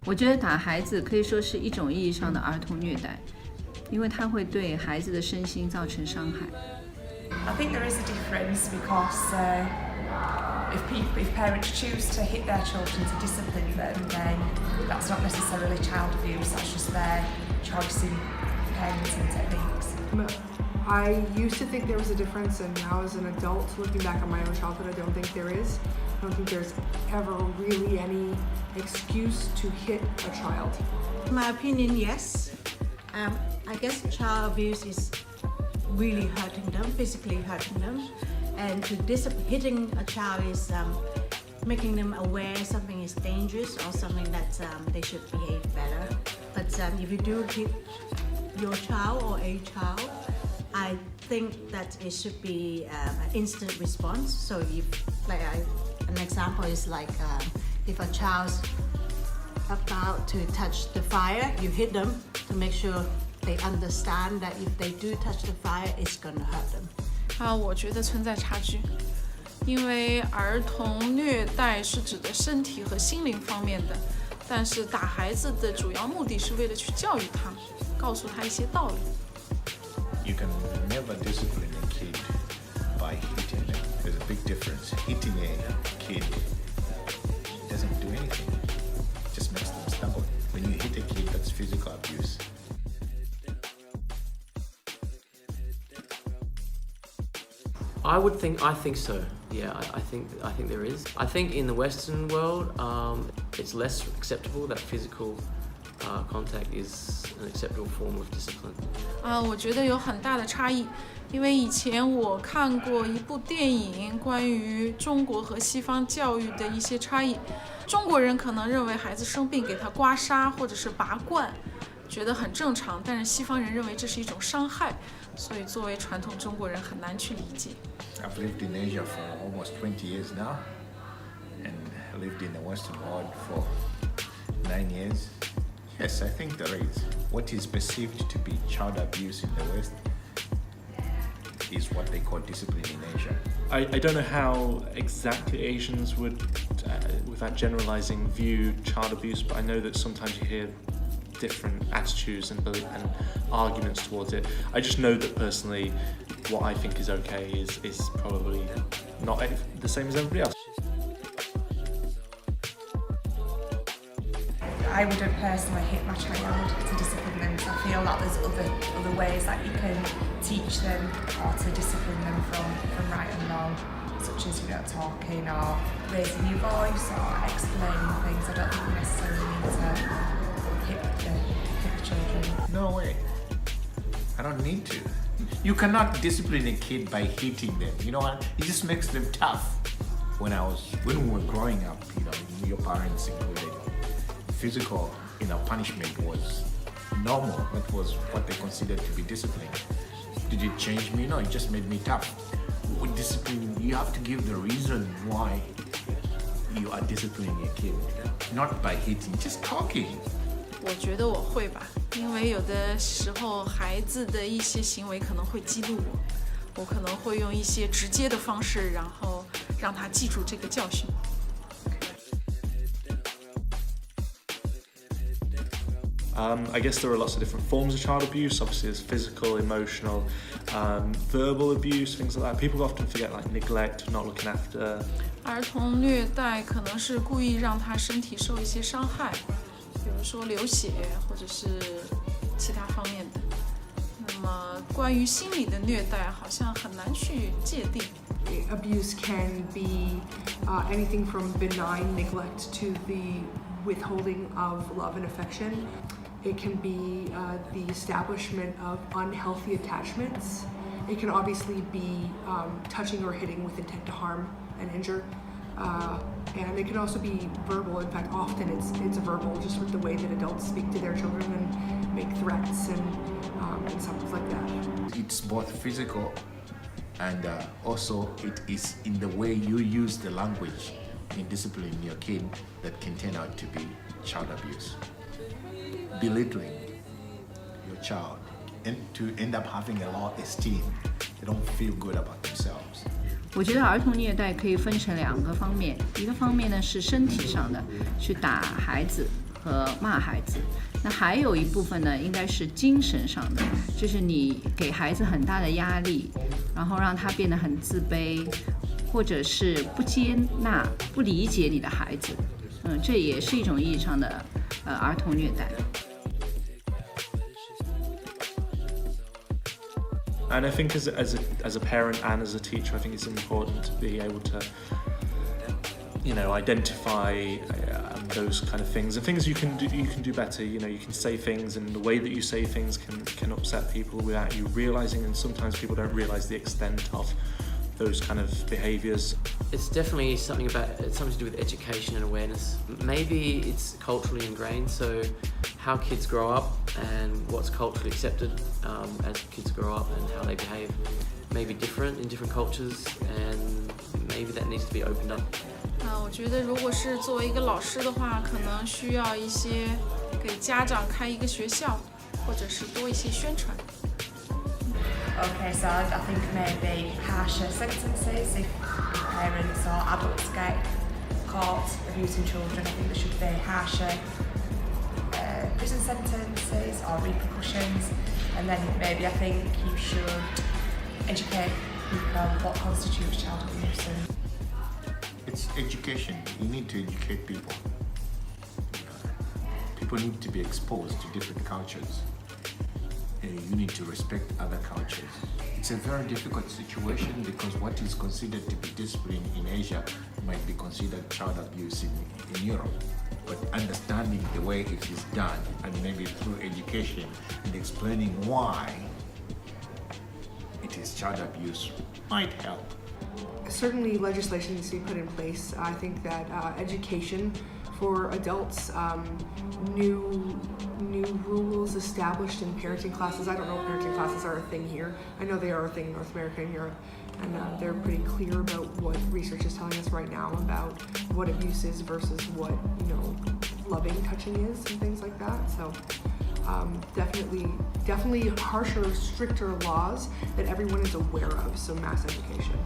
我觉得打孩子可以说是一种意义上的儿童虐待，因为它会对孩子的身心造成伤害。I think there is a difference because if parents choose to hit their children to discipline them, then that's not necessarily child abuse, that's just their choice in parenting techniques. I used to think there was a difference, and now as an adult, looking back on my own childhood, I don't think there is. I don't think there's ever really any excuse to hit a child. In my opinion, yes. I guess child abuse is really hurting them, physically hurting them. And hitting a child is making them aware something is dangerous or something that they should behave better. But if you do hit your child or a child, I think that it should be an instant response. So an example is like if a child's about to touch the fire, you hit them to make sure they understand that if they do touch the fire, it's going to hurt them. 我觉得存在差距，因为儿童虐待是指的身体和心灵方面的，但是打孩子的主要目的是为了去教育他，告诉他一些道理。You can never discipline a kid by hitting them. There's a big difference. Hitting a kid doesn't do anything. It just makes them stumble. When you hit a kid, that's physical abuse. I think so. Yeah, I think there is. I think in the Western world, it's less acceptable that physical contact is an acceptable form of discipline. 我觉得有很大的差异，因为以前我看过一部电影，关于中国和西方教育的一些差异。中国人可能认为孩子生病给他刮痧或者是拔罐，觉得很正常，但是西方人认为这是一种伤害，所以作为传统中国人很难去理解。I've lived in Asia for almost 20 years now, and lived in the Western world for 9 years. Yes, I think there is. What is perceived to be child abuse in the West is what they call discipline in Asia. I don't know how exactly Asians would, without generalizing, view child abuse, but I know that sometimes you hear different attitudes and arguments towards it. I just know that personally, what I think is okay is probably not the same as everybody else. I wouldn't personally hit my child to discipline them, so I feel like there's other ways that you can teach them or to discipline them from right and wrong, such as talking or raising your voice or explaining things. I don't think you necessarily need to hit the children. No way. I don't need to. You cannot discipline a kid by hitting them. You know what? It just makes them tough. When we were growing up, your parents included, physical, punishment was normal. That was what they considered to be discipline. Did it change me? No, it just made me tough. With discipline, you have to give the reason why you are disciplining a kid, not by hitting, just talking. 我觉得我会吧，因为有的时候孩子的一些行为可能会激怒我可能会用一些直接的方式，然后让他记住这个教训。I guess there are lots of different forms of child abuse. Obviously, there's physical, emotional, verbal abuse, things like that. People often forget like neglect, not looking after. 儿童虐待可能是故意让他身体受一些伤害，比如说流血或者是其他方面的。那么关于心理的虐待，好像很难去界定。Abuse can be anything from benign neglect to the withholding of love and affection. It can be the establishment of unhealthy attachments. It can obviously be touching or hitting with intent to harm and injure. And it can also be verbal. In fact, often it's verbal, just with the way that adults speak to their children and make threats and stuff like that. It's both physical and also it is in the way you use the language in disciplining your kid that can turn out to be child abuse. Belittling your child end up having a low esteem. They don't feel good about themselves. 我觉得儿童虐待可以分成2个方面，一个方面呢是身体上的，去打孩子和骂孩子，那还有一部分呢应该是精神上的，就是你给孩子很大的压力，然后让他变得很自卑，或者是不接纳、不理解你的孩子，这也是一种意义上的儿童虐待。And I think as a parent and as a teacher, I think it's important to be able to, identify those kind of things and things you can do better. You can say things, and the way that you say things can upset people without you realizing. And sometimes people don't realize the extent of those kind of behaviors. It's definitely something to do with education and awareness. Maybe it's culturally ingrained, so how kids grow up and what's culturally accepted as kids grow up and how they behave may be different in different cultures, and maybe that needs to be opened up. 我觉得如果是作为一个老师的话，可能需要一些给家长开一个学校，或者是多一些宣传。Okay, so I think maybe harsher sentences if parents or adults get caught abusing children. I think there should be harsher prison sentences or repercussions, and then maybe I think you should educate people what constitutes child abuse. It's education. You need to educate people. People need to be exposed to different cultures. You need to respect other cultures. It's a very difficult situation because what is considered to be discipline in Asia might be considered child abuse in Europe. But understanding the way it is done, and maybe through education and explaining why it is child abuse, might help. Certainly legislation needs to be put in place. I think that education for adults, new rules established in parenting classes. I don't know if parenting classes are a thing here. I know they are a thing in North America and Europe, and they're pretty clear about what research is telling us right now about what abuse is versus what loving touching is and things like that. So definitely harsher, stricter laws that everyone is aware of. So mass education.